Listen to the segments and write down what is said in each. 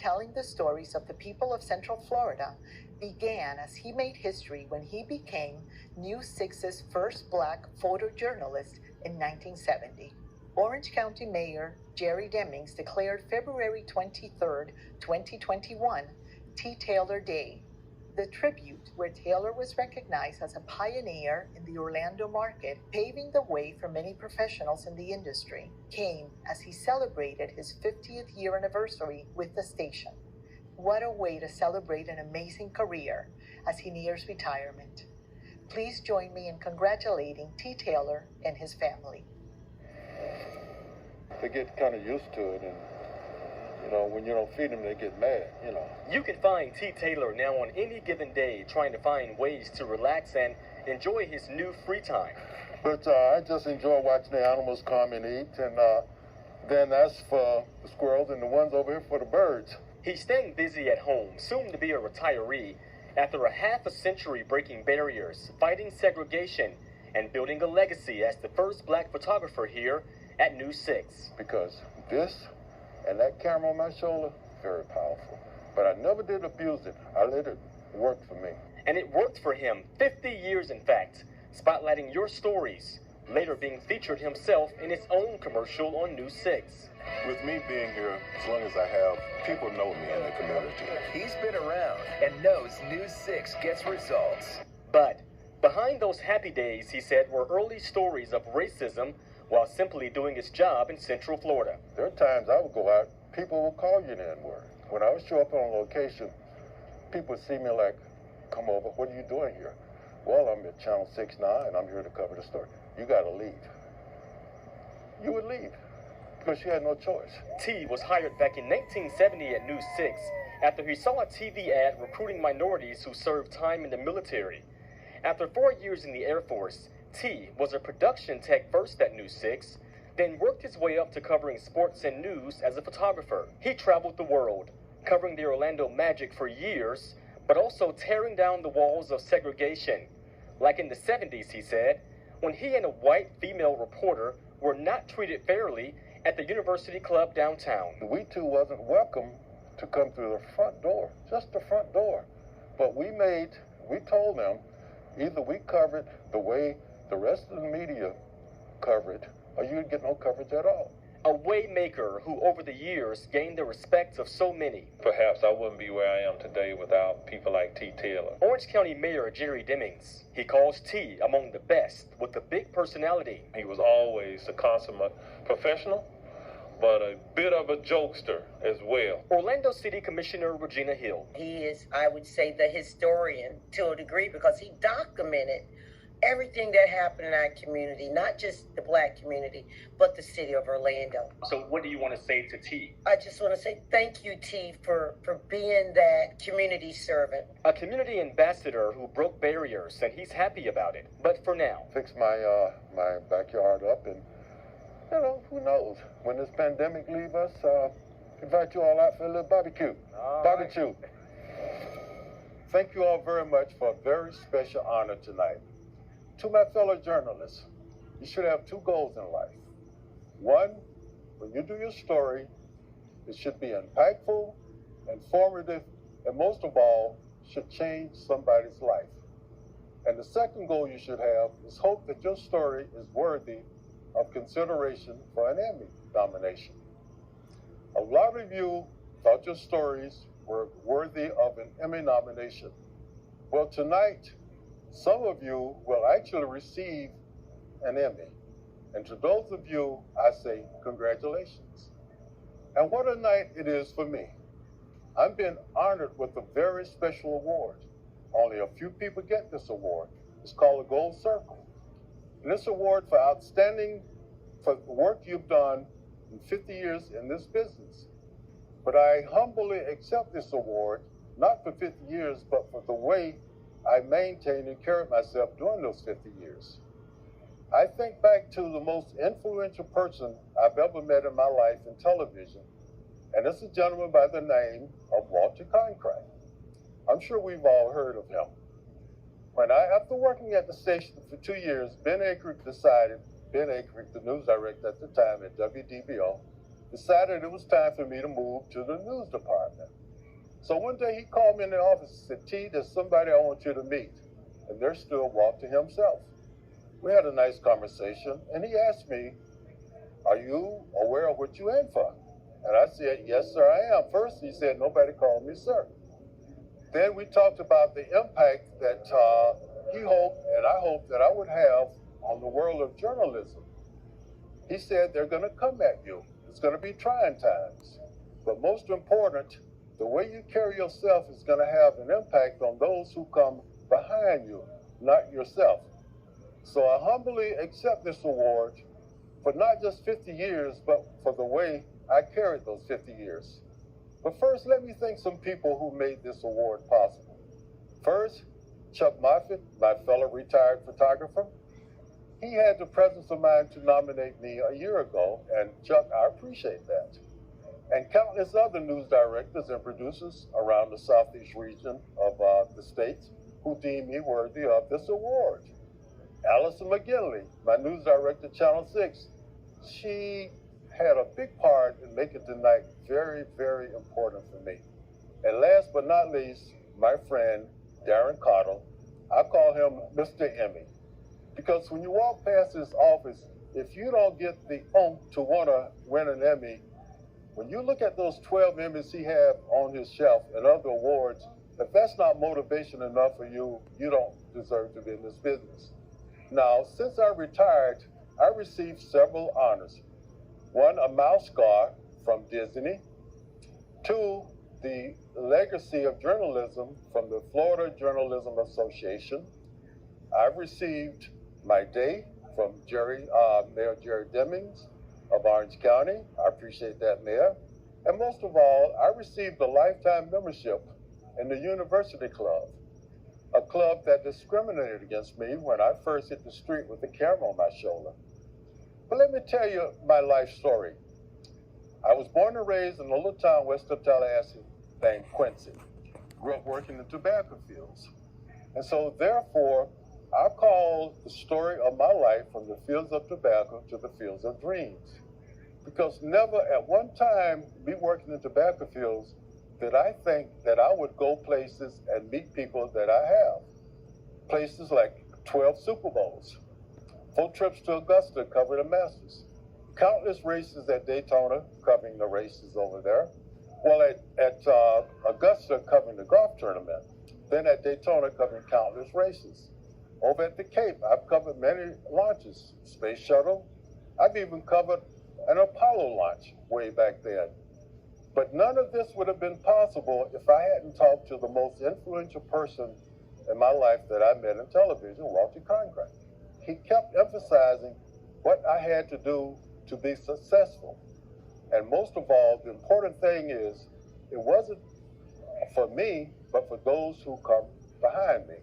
telling the stories of the people of Central Florida began as he made history when he became News 6's first black photojournalist in 1970. Orange County Mayor Jerry Demings declared February 23, 2021, T. Taylor Day, the tribute where Taylor was recognized as a pioneer in the Orlando market, paving the way for many professionals in the industry, came as he celebrated his 50th year anniversary with the station. What a way to celebrate an amazing career as he nears retirement. Please join me in congratulating T. Taylor and his family. They get kind of used to it, and when you don't feed them, they get mad, You can find T. Taylor now on any given day trying to find ways to relax and enjoy his new free time. But I just enjoy watching the animals come and eat, and then that's for the squirrels, and the ones over here for the birds. He's staying busy at home, soon to be a retiree, after a half a century breaking barriers, fighting segregation, and building a legacy as the first black photographer here at News 6. Because this and that camera on my shoulder, very powerful. But I never did abuse it. I let it work for me. And it worked for him, 50 years in fact, spotlighting your stories, later being featured himself in his own commercial on News 6. With me being here, as long as I have, people know me in the community. He's been around and knows News 6 gets results. But behind those happy days, he said, were early stories of racism while simply doing his job in Central Florida. There are times I would go out, people will call you the N-word. When I would show up on location, people would see me like, come over, what are you doing here? Well, I'm at Channel 6 now, and I'm here to cover the story. You got to leave. You would leave, because you had no choice. T was hired back in 1970 at News 6 after he saw a TV ad recruiting minorities who served time in the military. After 4 years in the Air Force, T was a production tech first at News 6, then worked his way up to covering sports and news as a photographer. He traveled the world, covering the Orlando Magic for years, but also tearing down the walls of segregation. Like in the 70s, he said, when he and a white female reporter were not treated fairly at the University Club downtown. We too wasn't welcome to come through the front door, just the front door. But we told them, either we covered the way the rest of the media covered, or you'd get no coverage at all. A waymaker who over the years gained the respect of so many. Perhaps I wouldn't be where I am today without people like T. Taylor. Orange County Mayor Jerry Demings. He calls T among the best with a big personality. He was always a consummate professional, but a bit of a jokester as well. Orlando City Commissioner Regina Hill. He is, I would say, the historian to a degree because he documented everything that happened in our community, not just the black community, but the city of Orlando. So what do you want to say to T? I just want to say thank you, T, for being that community servant. A community ambassador who broke barriers, and he's happy about it. But for now. Fix my my backyard up, and, who knows? When this pandemic leaves us, invite you all out for a little barbecue. Barbecue. Right. Thank you all very much for a very special honor tonight. To my fellow journalists, you should have two goals in life. One, when you do your story, it should be impactful, informative, and most of all, should change somebody's life. And the second goal you should have is hope that your story is worthy of consideration for an Emmy nomination. A lot of you thought your stories were worthy of an Emmy nomination. Well, tonight, some of you will actually receive an Emmy. And to those of you, I say congratulations. And what a night it is for me. I'm being honored with a very special award. Only a few people get this award. It's called a Gold Circle. And this award for outstanding for the work you've done in 50 years in this business. But I humbly accept this award, not for 50 years, but for the way I maintained and carried myself during those 50 years. I think back to the most influential person I've ever met in my life in television, and it's a gentleman by the name of Walter Cronkite. I'm sure we've all heard of him. After working at the station for 2 years, Ben Akers, the news director at the time at WDBO, decided it was time for me to move to the news department. So one day he called me in the office and said, T, there's somebody I want you to meet. And there stood Walter himself. We had a nice conversation, and he asked me, are you aware of what you in for? And I said, yes, sir, I am. First, he said, nobody called me sir. Then we talked about the impact that he hoped, and I hoped, that I would have on the world of journalism. He said, they're going to come at you. It's going to be trying times. But most important, the way you carry yourself is going to have an impact on those who come behind you, not yourself. So I humbly accept this award for not just 50 years, but for the way I carried those 50 years. But first, let me thank some people who made this award possible. First, Chuck Moffitt, my fellow retired photographer. He had the presence of mind to nominate me a year ago, and Chuck, I appreciate that. And countless other news directors and producers around the Southeast region of the states who deemed me worthy of this award. Allison McGinley, my news director, Channel 6, she had a big part in making tonight very, very important for me. And last but not least, my friend, Darren Cottle, I call him Mr. Emmy. Because when you walk past his office, if you don't get the oomph to want to win an Emmy, when you look at those 12 Emmys he had on his shelf and other awards, if that's not motivation enough for you, you don't deserve to be in this business. Now, since I retired, I received several honors. One, a mouse guard from Disney. Two, the legacy of journalism from the Florida Journalism Association. I've received my day from Mayor Jerry Demings of Orange County. I appreciate that, Mayor. And most of all, I received a lifetime membership in the University Club, a club that discriminated against me when I first hit the street with the camera on my shoulder. But let me tell you my life story. I was born and raised in a little town west of Tallahassee named Quincy. Grew up working in tobacco fields. And so therefore, I call the story of my life from the fields of tobacco to the fields of dreams. Because never at one time, me working in tobacco fields, did I think that I would go places and meet people that I have. Places like 12 Super Bowls, 4 trips to Augusta covering the Masters, countless races at Daytona covering the races over there. Well, at Augusta covering the golf tournament, then at Daytona covering countless races. Over at the Cape, I've covered many launches, Space Shuttle. I've even covered an Apollo launch way back then. But none of this would have been possible if I hadn't talked to the most influential person in my life that I met in television, Walter Cronkite. He kept emphasizing what I had to do to be successful. And most of all, the important thing is, it wasn't for me, but for those who come behind me.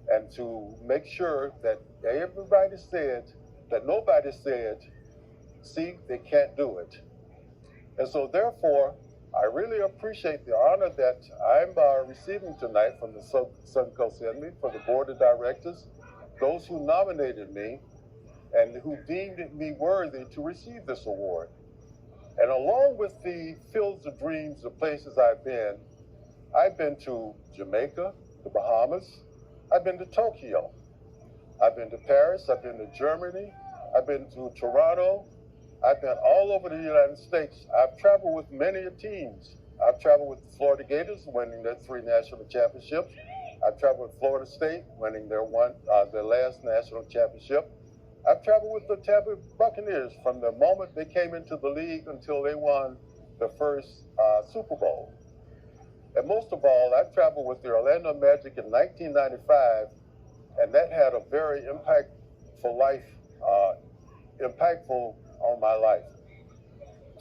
And to make sure that everybody said, that nobody said, see, they can't do it. And so therefore, I really appreciate the honor that I'm receiving tonight from the Suncoast Emmy, for the board of directors, those who nominated me and who deemed me worthy to receive this award. And along with the fields of dreams, the places I've been to Jamaica, the Bahamas, I've been to Tokyo, I've been to Paris, I've been to Germany, I've been to Toronto, I've been all over the United States. I've traveled with many teams. I've traveled with the Florida Gators, winning their 3 national championships. I've traveled with Florida State, winning their last national championship. I've traveled with the Tampa Buccaneers from the moment they came into the league until they won the first Super Bowl. And most of all, I've traveled with the Orlando Magic in 1995, and that had a very impactful on my life.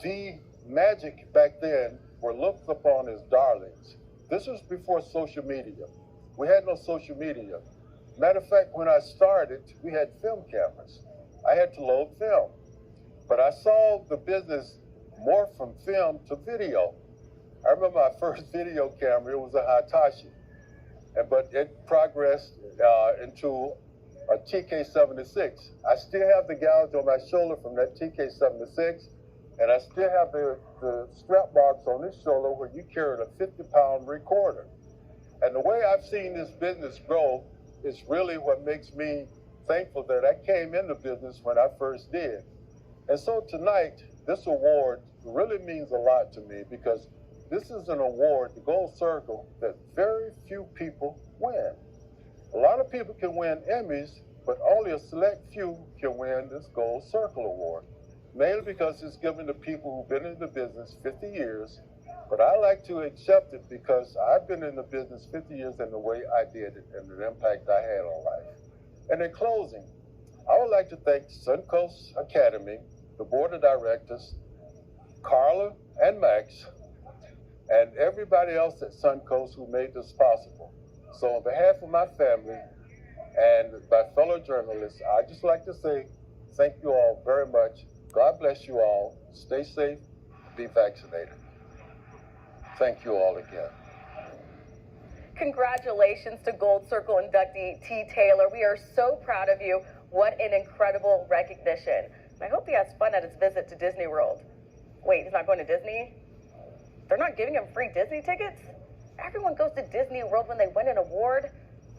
The Magic back then were looked upon as darlings. This was before social media. We had no social media. Matter of fact, when I started, we had film cameras. I had to load film. But I saw the business morph from film to video. I remember my first video camera, it was a Hitachi. But it progressed into a TK-76. I still have the gouge on my shoulder from that TK-76, And I still have the strap marks on this shoulder where you carried a 50-pound recorder. And the way I've seen this business grow is really what makes me thankful that I came into business when I first did. And so tonight, this award really means a lot to me because this is an award, the Gold Circle, that very few people win. A lot of people can win Emmys, but only a select few can win this Gold Circle Award. Mainly because it's given to people who've been in the business 50 years, but I like to accept it because I've been in the business 50 years in the way I did it and the impact I had on life. And in closing, I would like to thank Suncoast Academy, the board of directors, Carla and Max, and everybody else at Suncoast who made this possible. So on behalf of my family and my fellow journalists, I'd just like to say thank you all very much. God bless you all. Stay safe. Be vaccinated. Thank you all again. Congratulations to Gold Circle inductee T. Taylor. We are so proud of you. What an incredible recognition. And I hope he has fun at his visit to Disney World. Wait, he's not going to Disney? They're not giving him free Disney tickets? Everyone goes to Disney World when they win an award.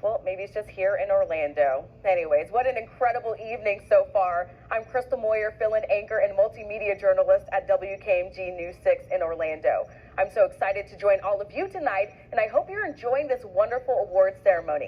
Well, maybe it's just here in Orlando. Anyways, what an incredible evening so far. I'm Crystal Moyer, fill-in anchor and multimedia journalist at WKMG News 6 in Orlando. I'm so excited to join all of you tonight, and I hope you're enjoying this wonderful awards ceremony.